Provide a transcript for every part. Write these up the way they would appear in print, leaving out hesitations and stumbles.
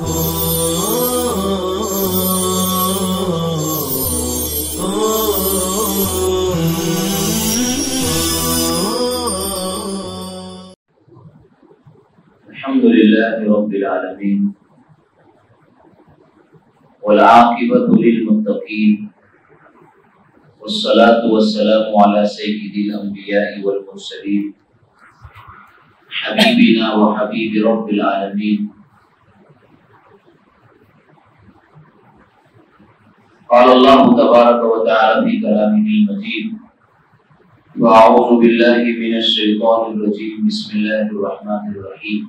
الحمد لله رب العالمين والعاقبة للمتقين والصلاة والسلام على سيد الأنبياء والمرسلين حبيبنا وحبيب رب العالمين قال الله تبارك وتعالى في كلامه المجيد وأعوذ بالله من الشيطان الرجيم بسم الله الرحمن الرحيم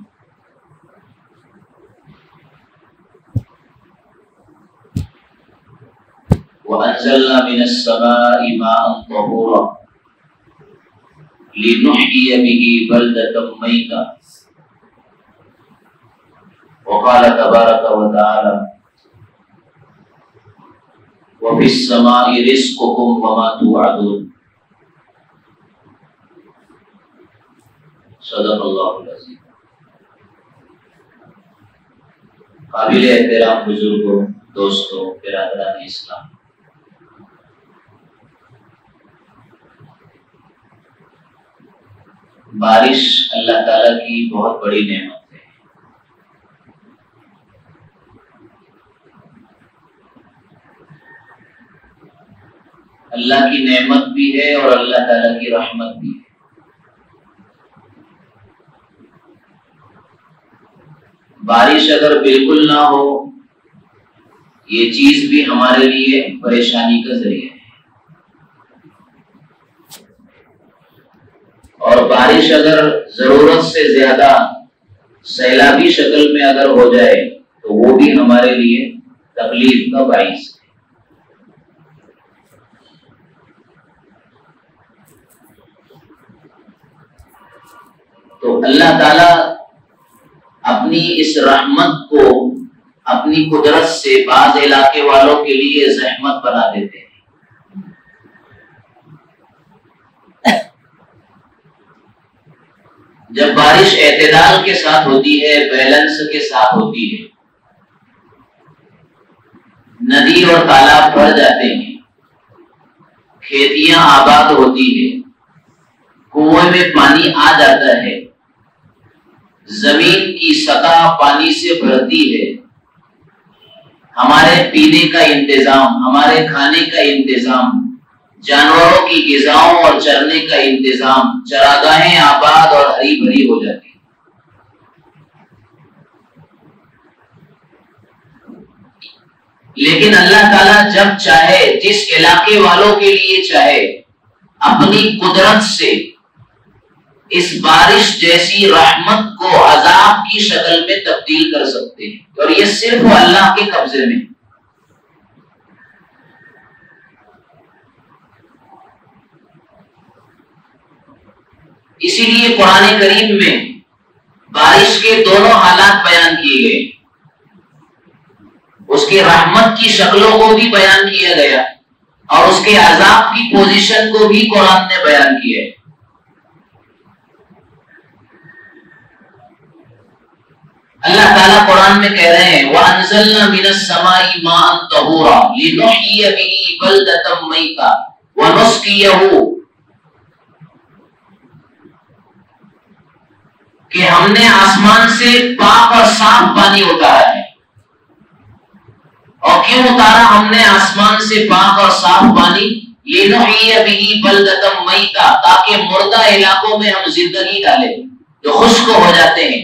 وأنزلنا من السماء ماء طهورا لنحيي به بلدة ميتا وقال تبارك وتعالى وفي السماء رزقكم وما توعدون صدق اللہ العظیم۔ قابل احترام بزرگوں، دوستوں، برادران اسلام، بارش اللہ تعالیٰ کی بہت بڑی نعمت ہے۔ اللہ کی نعمت بھی ہے اور اللہ تعالیٰ کی رحمت بھی ہے۔ بارش اگر بالکل نہ ہو، یہ چیز بھی ہمارے لیے پریشانی کا ذریعہ ہے، اور بارش اگر ضرورت سے زیادہ سیلابی شکل میں اگر ہو جائے تو وہ بھی ہمارے لیے تکلیف کا باعث ہے۔ تو اللہ تعالی اپنی اس رحمت کو اپنی قدرت سے بعض علاقے والوں کے لیے زحمت بنا دیتے ہیں۔ جب بارش اعتدال کے ساتھ ہوتی ہے، بیلنس کے ساتھ ہوتی ہے، ندی اور تالاب بھر جاتے ہیں، کھیتیاں آباد ہوتی ہے، کنویں میں پانی آ جاتا ہے، زمین کی سطح پانی سے بھرتی ہے، ہمارے پینے کا انتظام، ہمارے کھانے کا انتظام، جانوروں کی غذاؤں اور چرنے کا انتظام، چراگاہیں آباد اور ہری بھری ہو جاتی ہیں۔ لیکن اللہ تعالیٰ جب چاہے، جس علاقے والوں کے لیے چاہے، اپنی قدرت سے اس بارش جیسی رحمت کو عذاب کی شکل میں تبدیل کر سکتے ہیں، اور یہ صرف اللہ کے قبضے میں۔ اسی لیے قرآن کریم میں بارش کے دونوں حالات بیان کیے گئے، اس کے رحمت کی شکلوں کو بھی بیان کیا گیا اور اس کے عذاب کی پوزیشن کو بھی قرآن نے بیان کیا ہے۔ اللہ تعالیٰ قرآن میں کہہ رہے ہیں وَأَنزَلْنَا مِنَ السَّمَاءِ مَاءً طَهُورًا لِنُحْيِيَ بِهِ بَلْدَةً مَيْتًا وَنُسْقِيَهُ، کہ ہم نے آسمان سے پاک اور صاف پانی اتارا ہے۔ اور کیوں اتارا ہم نے آسمان سے پاک اور صاف پانی؟ لِنُحْيِيَ بِهِ بَلْدَةً مَيْتًا، تاکہ مردہ علاقوں میں ہم زندگی ڈالیں، جو خشک ہو جاتے ہیں،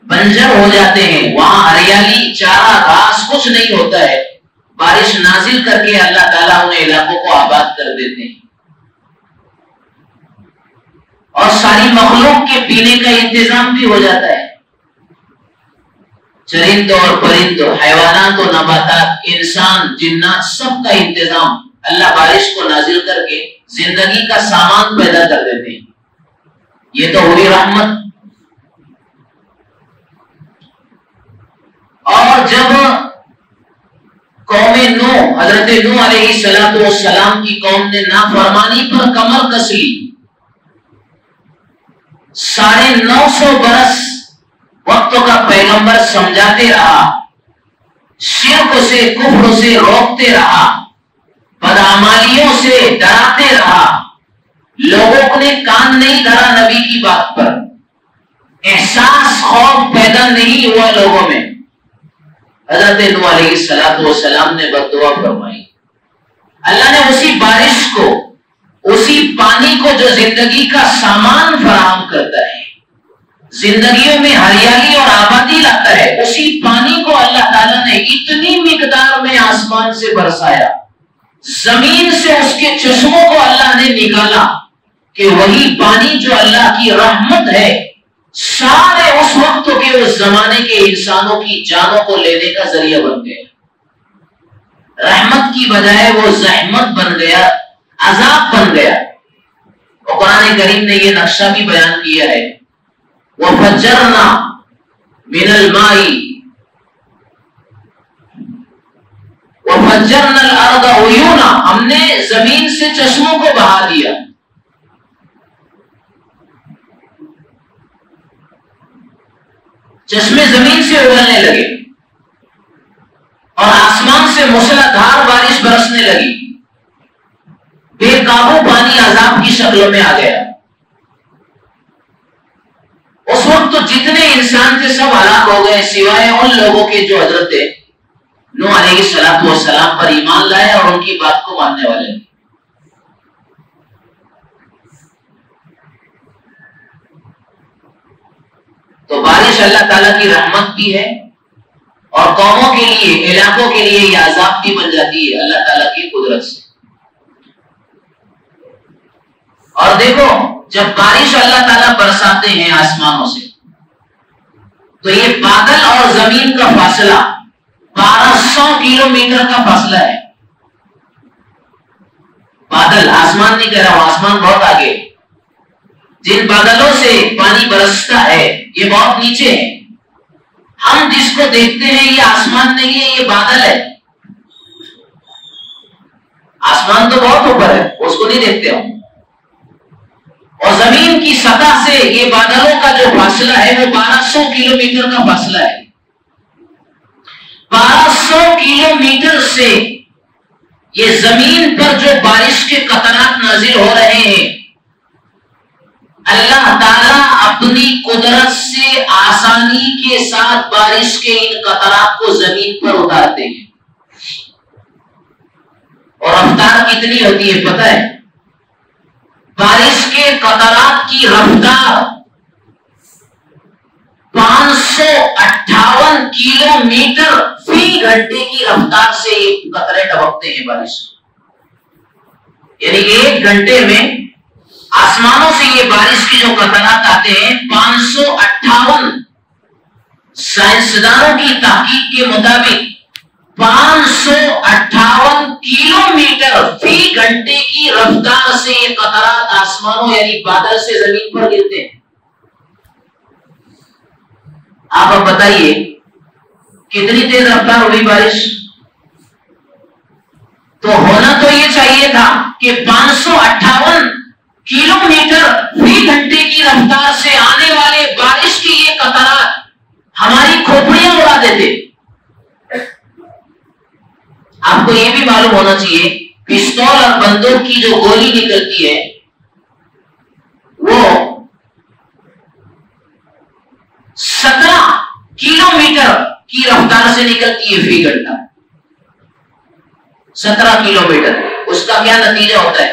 بنجر ہو جاتے ہیں، وہاں ہریالی، چارہ، گھاس کچھ نہیں ہوتا ہے، بارش نازل کر کے اللہ تعالیٰ ان علاقوں کو آباد کر دیتے ہیں، اور ساری مخلوق کے پینے کا انتظام بھی ہو جاتا ہے، چرندوں اور پرندوں، حیوانات و نباتات، انسان، جنات، سب کا انتظام اللہ بارش کو نازل کر کے زندگی کا سامان پیدا کر دیتے ہیں۔ یہ تو ہوئی رحمت۔ اور جب قوم نوح، حضرت نوح علیہ السلام کی قوم نے نافرمانی پر کمر کس لی، 950 برس وقت کا پیغمبر سمجھاتے رہا، شرک سے کفر سے روکتے رہا، بدعمالیوں سے ڈراتے رہا، لوگوں نے کان نہیں دھرا نبی کی بات پر، احساس خوف پیدا نہیں ہوا لوگوں میں۔ حضرت نوح علیہ السلام نے بددعا فرمائی، اللہ نے اسی بارش کو، اسی پانی کو جو زندگی کا سامان فراہم کرتا ہے، زندگیوں میں ہریالی اور آبادی لاتا ہے، اسی پانی کو اللہ تعالیٰ نے اتنی مقدار میں آسمان سے برسایا، زمین سے اس کے چشموں کو اللہ نے نکالا کہ وہی پانی جو اللہ کی رحمت ہے، سارے اس وقت کے اس زمانے کے انسانوں کی جانوں کو لینے کا ذریعہ بن گیا۔ رحمت کی بجائے وہ زحمت بن گیا، عذاب بن گیا۔ اور قرآن کریم نے یہ نقشہ بھی بیان کیا ہے، وَفَجَّرْنَا مِنَ الْمَاءِ وَفَجَّرْنَا الْأَرْضَ عُيُونًا، ہم نے زمین سے چشموں کو بہا دیا۔ چشمے زمین سے اگلنے لگے اور آسمان سے موسلادھار بارش برسنے لگی، بے قابو پانی عذاب کی شکل میں آ گیا۔ اس وقت تو جتنے انسان تھے سب ہلاک ہو گئے، سوائے ان لوگوں کے جو حضرت نوح علیہ السلام پر ایمان لائے اور ان کی بات کو ماننے والے۔ تو بارش اللہ تعالیٰ کی رحمت بھی ہے، اور قوموں کے لیے، علاقوں کے لیے یہ عذاب بھی بن جاتی ہے اللہ تعالیٰ کی قدرت سے۔ اور دیکھو، جب بارش اللہ تعالیٰ برساتے ہیں آسمانوں سے، تو یہ بادل اور زمین کا فاصلہ 1200 کلومیٹر کا فاصلہ ہے۔ بادل، آسمان نہیں کہہ رہا ہوں، آسمان بہت آگے، جن بادلوں سے پانی برستا ہے یہ بہت نیچے ہے۔ ہم جس کو دیکھتے ہیں یہ آسمان نہیں ہے، یہ بادل ہے۔ آسمان تو بہت اوپر ہے، اس کو نہیں دیکھتے ہم۔ اور زمین کی سطح سے یہ بادلوں کا جو فاصلہ ہے وہ 1200 کلومیٹر کا فاصلہ ہے۔ 1200 کلومیٹر سے یہ زمین پر جو بارش کے قطرات نازل ہو رہے ہیں، اللہ تعالیٰ اپنی قدرت سے آسانی کے ساتھ بارش کے ان قطرات کو زمین پر اتارتے ہیں۔ اور رفتار کتنی ہوتی ہے پتہ ہے؟ بارش کے قطرات کی رفتار 558 کلومیٹر فی گھنٹے کی رفتار سے یہ قطرے ٹپکتے ہیں بارش، یعنی 1 گھنٹے میں آسمانوں سے یہ بارش کے جو قطرات آتے ہیں 558، سائنسدانوں کی تحقیق کے مطابق 558 کلومیٹر فی گھنٹے کی رفتار سے یہ قطرات آسمانوں یعنی بادل سے زمین پر گرتے ہیں۔ آپ اب بتائیے کتنی تیز رفتار ہوئی بارش؟ تو ہونا تو یہ چاہیے تھا کہ 558 کلومیٹر فی گھنٹے کی رفتار سے آنے والے بارش کی یہ قطرات ہماری کھوپڑیاں اڑا دیتے۔ آپ کو یہ بھی معلوم ہونا چاہیے، پستول اور بندوق کی جو گولی نکلتی ہے وہ 17 کلومیٹر کی رفتار سے نکلتی ہے فی گھنٹہ۔ 17 کلومیٹر، اس کا کیا نتیجہ ہوتا ہے؟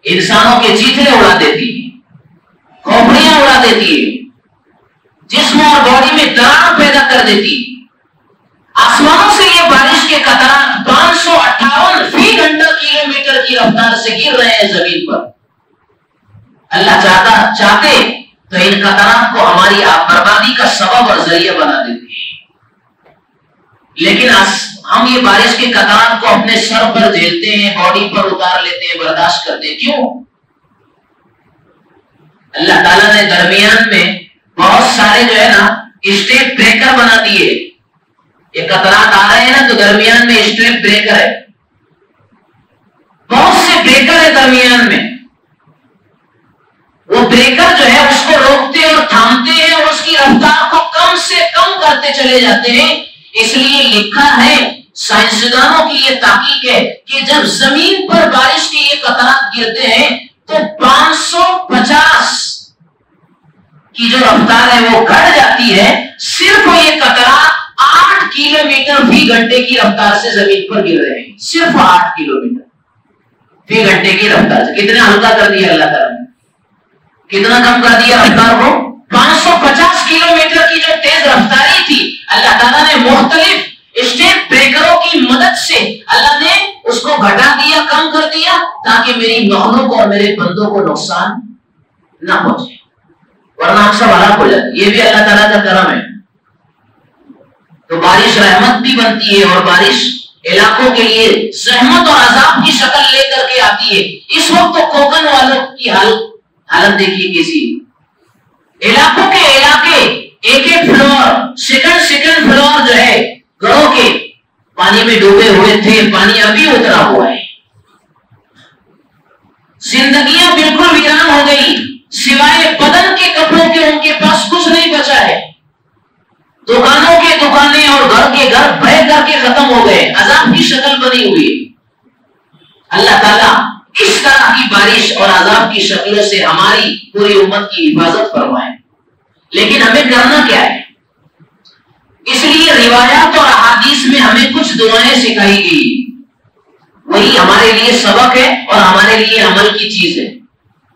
انسانوں کے چیتھڑے اڑا دیتی ہے، کھوپڑیاں اڑا دیتی ہے، جسم اور باڈی میں دراڑ پیدا کر دیتی ہے۔ آسمانوں سے یہ بارش کے قطرات 558 فی گھنٹہ کلومیٹر کی رفتار سے گر رہے ہیں زمین پر۔ اللہ چاہتے تو ان قطرات کو ہماری بربادی کا سبب اور ذریعہ بنا دیتے ہیں، لیکن ہم یہ بارش کے قطرات کو اپنے سر پر جھیلتے ہیں، باڈی پر اتار لیتے ہیں، برداشت کرتے ہیں۔ کیوں؟ اللہ تعالیٰ نے درمیان میں بہت سارے جو ہے نا اسٹیپ بریکر بنا دیے۔ یہ قطرات آ رہے ہیں نا تو درمیان میں اسٹیپ بریکر ہے، بہت سے بریکر ہے درمیان میں۔ وہ بریکر جو ہے اس کو روکتے اور تھامتے ہیں اور اس کی رفتار کو چلے جاتے ہیں. اس لیے لکھا ہے سائنسدانوں کی یہ تحقیق ہے کہ جب زمین پر بارش کے یہ قطرات گرتے ہیں تو 550 کی جو رفتار ہے وہ گھٹ جاتی ہے. صرف یہ قطرات 8 کلومیٹر فی گھنٹے کی رفتار سے زمین پر گر رہے ہیں. صرف 8 کلومیٹر فی گھنٹے کی رفتار سے. کتنا ہلکا کر دیا اللہ تعالیٰ نے, کتنا کم کر دیا رفتار کو. 550 کلومیٹر کی جو تیز رفتاری تھی اللہ تعالیٰ نے مختلف اسٹیپ بریکروں کی مدد سے اللہ نے اس کو گھٹا دیا, کم کر دیا, تاکہ میری مخلوق اور میرے بندوں کو نقصان نہ پہنچے, ورنہ ہم سب ہلاک ہو جاتے. یہ بھی اللہ تعالیٰ کا کرم ہے. تو بارش رحمت بھی بنتی ہے اور بارش علاقوں کے لیے زحمت اور عذاب کی شکل لے کر کے آتی ہے. اس وقت تو کوکن والوں کی حالت دیکھیے کیسی. علاقوں کے علاقے ایک ایک فلور, سیکنڈ فلور جو ہے گھروں کے پانی میں ڈوبے ہوئے تھے, پانی ابھی اترا ہوا ہے. زندگیاں بالکل ویران ہو گئی, سوائے بدن کے کپڑوں کے ان کے پاس کچھ نہیں بچا ہے. دکانوں کے دکانیں اور گھر کے گھر بہ کر کے ختم ہو گئے, عذاب کی شکل بنی ہوئی. اللہ تعالیٰ اس طرح کی بارش اور عذاب کی شکلوں سے ہماری پوری امت کی حفاظت فرمائے. لیکن ہمیں کرنا کیا ہے؟ اس لیے روایات اور احادیث میں ہمیں کچھ دعائیں سکھائی گئی, وہی ہمارے لیے سبق ہے اور ہمارے لیے عمل کی چیز ہے.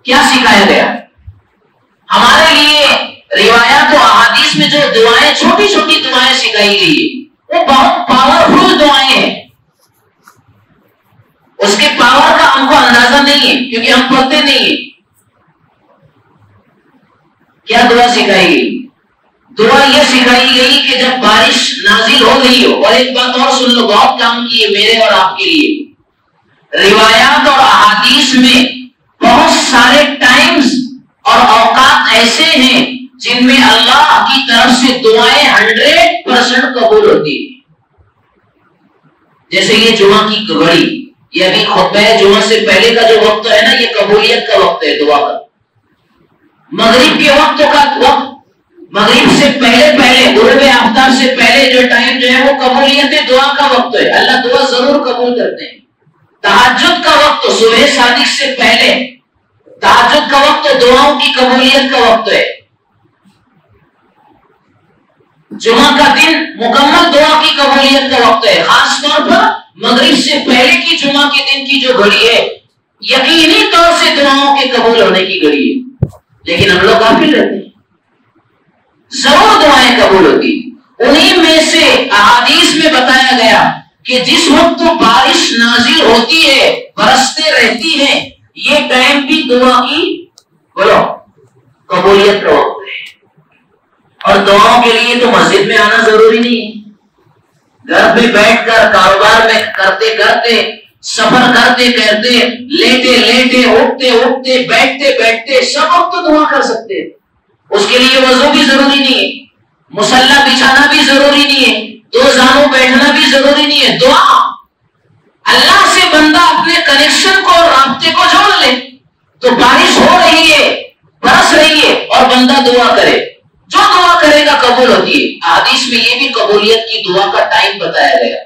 کیا سکھایا گیا ہمارے لیے؟ روایات و احادیث میں جو دعائیں, چھوٹی چھوٹی دعائیں سکھائی گئی وہ بہت پاورفل دعائیں ہیں. اس کے پاور کا ہم کو اندازہ نہیں ہے کیونکہ ہم پڑھتے نہیں ہیں. کیا دعا سکھائی گئی؟ دعا یہ سکھائی گئی کہ جب بارش نازل ہو گئی ہو, اور ایک بات اور سن لو, بہت کام کی ہے میرے اور آپ کے لیے. روایات اور احادیث میں بہت سارے ٹائمز اور اوقات ایسے ہیں جن میں اللہ کی طرف سے دعائیں 100% قبول ہوتی ہیں. جیسے یہ جمعہ کی گھڑی, یہ ابھی خطبہ جمعہ سے پہلے کا جو وقت ہے نا, یہ قبولیت کا وقت ہے دعا کا. مغرب کے وقت کا وقت, مغرب سے پہلے غروب آفتاب سے پہلے جو ٹائم جو ہے وہ قبولیت دعا کا وقت ہے. اللہ دعا ضرور قبول کرتے ہیں. تہجد کا وقت صبح صادق سے پہلے, تہجد کا وقت دعاؤں کی قبولیت کا وقت ہے. جمعہ کا دن مکمل دعا کی قبولیت کا وقت ہے. خاص طور پر مغرب سے پہلے کی جمعہ کے دن کی جو گھڑی ہے یقینی طور سے دعاؤں کے قبول ہونے کی گھڑی ہے. لیکن ہم لوگ غافل رہتے ہیں, ضرور دعائیں قبول ہوتی. انہی میں سے احادیث میں بتایا گیا کہ جس وقت تو بارش نازل ہوتی ہے, برستے رہتی ہے, یہ ٹائم بھی دعا کی بولو قبولیت کا وقت ہے. اور دعاؤں کے لیے تو مسجد میں آنا ضروری نہیں ہے. گھر میں بیٹھ کر کاروبار میں کرتے کرتے, سفر کرتے کرتے, لیٹے اٹھتے بیٹھتے سب وقت تو دعا کر سکتے. اس کے لیے وضو بھی ضروری نہیں ہے, مصلی بچھانا بھی ضروری نہیں ہے, 2 زانوں بیٹھنا بھی ضروری نہیں ہے. دعا اللہ سے بندہ اپنے کنیکشن کو اور رابطے کو جوڑ لے تو بارش ہو رہی ہے, برس رہی ہے, اور بندہ دعا کرے, جو دعا کرے گا قبول ہوتی ہے. حدیث میں یہ بھی قبولیت کی دعا کا ٹائم بتایا گیا.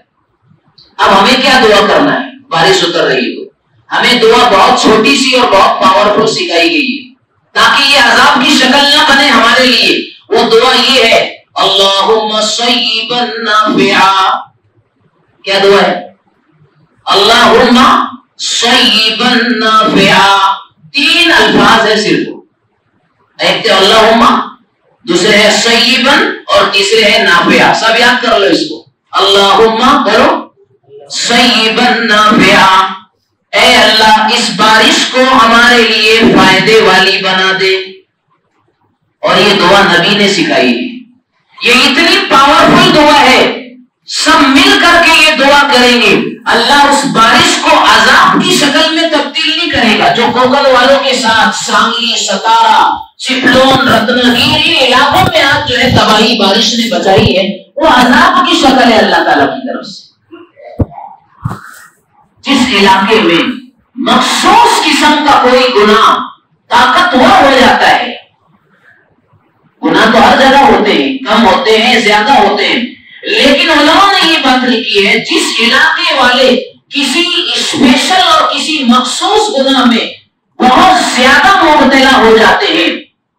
اب ہمیں کیا دعا کرنا ہے؟ بارش اتر رہی ہے تو ہمیں دعا بہت چھوٹی سی اور بہت پاورفل سکھائی گئی ہے تاکہ یہ عذاب کی شکل نہ بنے ہمارے لیے. وہ دعا یہ ہے, اللہم صیبا نافعا. کیا دعا ہے؟ اللہم صیبا نافعا. 3 الفاظ ہے صرف. ایک تو اللہم, دوسرے ہے صیبا, اور تیسرے ہے نافعا. سب یاد کر لو اس کو. اللہم کرو صیبا نافعا. اے اللہ اس بارش کو ہمارے لیے فائدے والی بنا دے. اور یہ دعا نبی نے سکھائی ہے. یہ اتنی پاورفل دعا ہے, سب مل کر کے یہ دعا کریں گے, اللہ اس بارش کو عذاب کی شکل میں تبدیل نہیں کرے گا. جو کوکل والوں کے ساتھ سانگلی, ستارہ, چپلون, رتنگیر علاقوں میں آج جو ہے تباہی بارش نے بچائی ہے, وہ عذاب کی شکل ہے اللہ تعالیٰ کی طرف سے. جس علاقے میں مخصوص قسم کا کوئی گناہ طاقتور ہو جاتا ہے, گناہ تو ہر جگہ ہوتے ہیں، کم ہوتے ہیں زیادہ ہوتے ہیں، لیکن علماء نے یہ بات لکھی ہے جس علاقے والے کسی اسپیشل اور کسی مخصوص گناہ میں بہت زیادہ مبتلا ہو جاتے ہیں،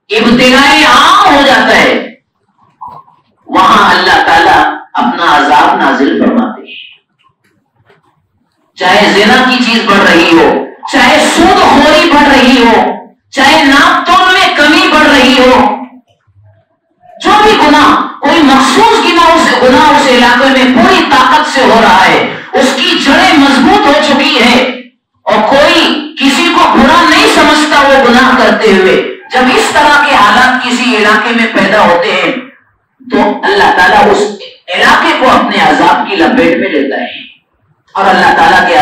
ابتلاء عام ہو جاتا ہے، وہاں اللہ تعالیٰ اپنا عذاب نازل فرماتے ہیں۔ چاہے زنا کی چیز بڑھ رہی ہو، چاہے سود خوری بڑھ رہی ہو، چاہے ناپ تول میں کمی بڑھ رہی ہو، جو بھی گناہ کوئی مخصوص گناہ اس علاقے میں پوری طاقت سے ہو رہا ہے، اس کی جڑیں مضبوط ہو چکی ہے اور کوئی کسی کو برا نہیں سمجھتا وہ گناہ کرتے ہوئے، جب اس طرح کے حالات کسی علاقے میں پیدا ہوتے ہیں تو اللہ تعالیٰ اس علاقے کو اپنے عذاب کی لپیٹ میں لیتا ہے، اور اللہ تعالیٰ کے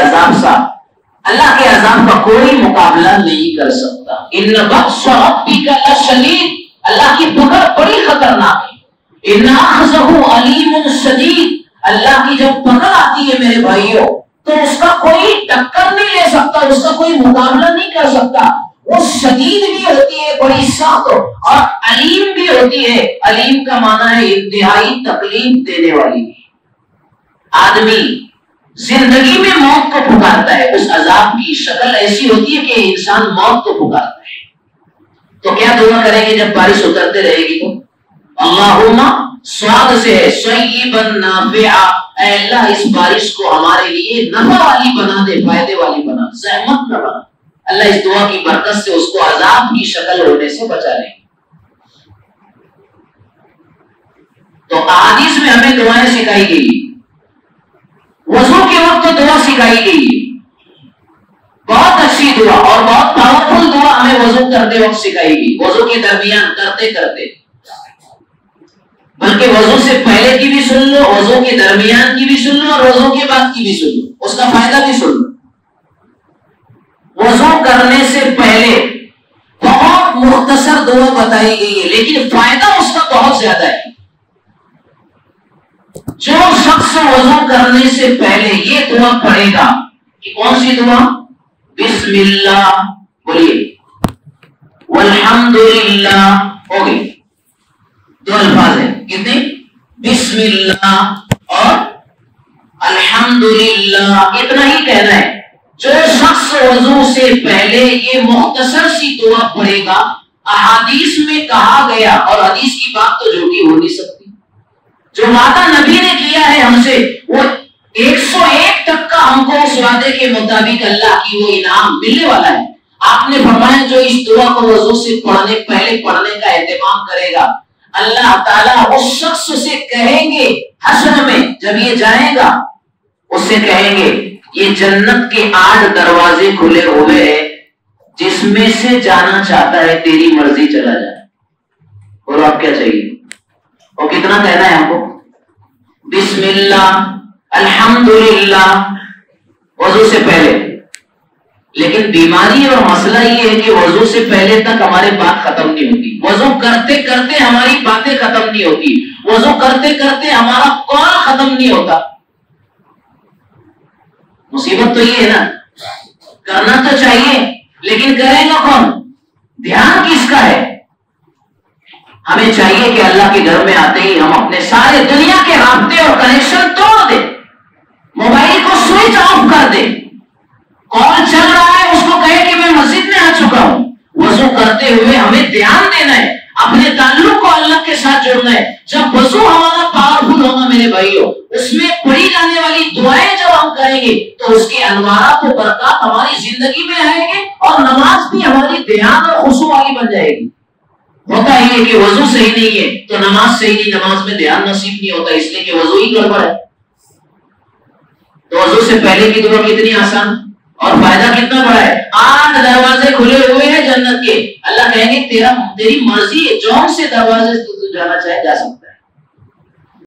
عذاب کا کوئی مقابلہ نہیں کر سکتا۔ ان بطش ربک لشدید، اللہ کی پکڑ بڑی خطرناک ہے۔ ان اخذہ علیم شدید، اللہ کی جب پکڑ آتی ہے میرے بھائیوں تو اس کا کوئی ٹکر نہیں لے سکتا، اس کا کوئی مقابلہ نہیں کر سکتا۔ وہ شدید بھی ہوتی ہے، بڑی سخت، اور علیم بھی ہوتی ہے۔ علیم کا معنی ہے انتہائی تکلیف دینے والی۔ آدمی زندگی میں موت کو پکارتا ہے، اس عذاب کی شکل ایسی ہوتی ہے کہ انسان موت کو پکارتا ہے۔ تو کیا دعا کریں گے جب بارش اترتے رہے گی تو؟ اللہم سواد سے صیبا نافعا، اے اللہ اس بارش کو ہمارے لیے نفع والی بنا دے، فائدے والی بنا، زحمت نہ بنا۔ اللہ اس دعا کی برکت سے اس کو عذاب کی شکل ہونے سے بچا لیں۔ تو احادیث میں ہمیں دعائیں سکھائی گئی، وضو کے وقت دعا سکھائی گئی، بہت اچھی دعا اور بہت پاورفل دعا ہمیں وضو کرتے وقت سکھائی گئی، وضو کے درمیان کرتے کرتے، بلکہ وضو سے پہلے کی بھی سن لو، وضو کے درمیان کی بھی سن لو، اور وضو کے بعد کی بھی سن لو، اس کا فائدہ بھی سن لو۔ وضو کرنے سے پہلے بہت مختصر دعا بتائی گئی ہے، لیکن فائدہ اس کا بہت زیادہ ہے۔ جو شخص وضو کرنے سے پہلے یہ دعا پڑھے گا، کہ کون سی دعا؟ بسم اللہ، بولیے، والحمدللہ، ہو گئی، دو الفاظ ہیں، کتنے؟ بسم اللہ اور الحمدللہ، اتنا ہی کہنا ہے۔ جو شخص وضو سے پہلے یہ مختصر سی دعا پڑھے گا، احادیث میں کہا گیا، اور حدیث کی بات تو جھوٹی ہو نہیں سکتی، جو وعدہ نبی نے کیا ہے ہم سے وہ 101 تک کا ہم کو اس وعدے کے مطابق اللہ کی وہ انعام ملنے والا ہے۔ آپ نے فرمایا جو اس دعا کو وضو سے پہلے پڑھنے کا اہتمام کرے گا، اللہ تعالیٰ اس شخص سے کہیں گے حشر میں جب یہ جائے گا، اس سے کہیں گے یہ جنت کے 8 دروازے کھلے ہوئے ہیں، جس میں سے جانا چاہتا ہے تیری مرضی چلا جائے۔ اور آپ کیا چاہیے؟ اور کتنا کہنا ہے ہم کو؟ بسم اللہ، الحمدللہ، وضو سے پہلے۔ لیکن بیماری اور مسئلہ یہ ہے کہ وضو سے پہلے تک ہمارے بات ختم نہیں ہوتی، وضو کرتے کرتے ہماری باتیں ختم نہیں ہوتی، وضو کرتے کرتے ہمارا قول ختم نہیں ہوتا۔ مصیبت تو یہ ہے نا، کرنا تو چاہیے لیکن کرے گا کون؟ دھیان کس کا ہے؟ ہمیں چاہیے کہ اللہ کے گھر میں آتے ہی ہم اپنے سارے دنیا کے رابطے اور کنیکشن توڑ دیں، موبائل کو سوئچ آف کر دیں، کال چل رہا ہے اس کو کہے کہ میں مسجد میں آ چکا ہوں۔ وضو کرتے ہوئے ہمیں دھیان دینا ہے، اپنے تعلق کو اللہ کے ساتھ جوڑنا ہے۔ جب وضو ہمارا پاورفل ہوگا میرے بھائیوں، اس میں پڑھی جانے والی دعائیں جب ہم کریں گے تو اس کے انوارات و برکات ہماری زندگی میں آئیں گے، اور نماز بھی ہماری دھیان اور خشوع والی بن جائے گی۔ ہوتا ہی ہے کہ وضو صحیح نہیں ہے تو نماز صحیح نہیں، نماز میں دھیان نصیب نہیں ہوتا، اس لیے کہ وضو ہی گڑبڑ ہے۔ تو وضو سے پہلے کی دعا کتنی آسان اور فائدہ کتنا بڑا ہے۔ 8 دروازے کھلے ہوئے ہیں جنت کے، اللہ کہیں گے تیری مرضی ہے، جون سے دروازے تو جانا چاہے جا سکتا۔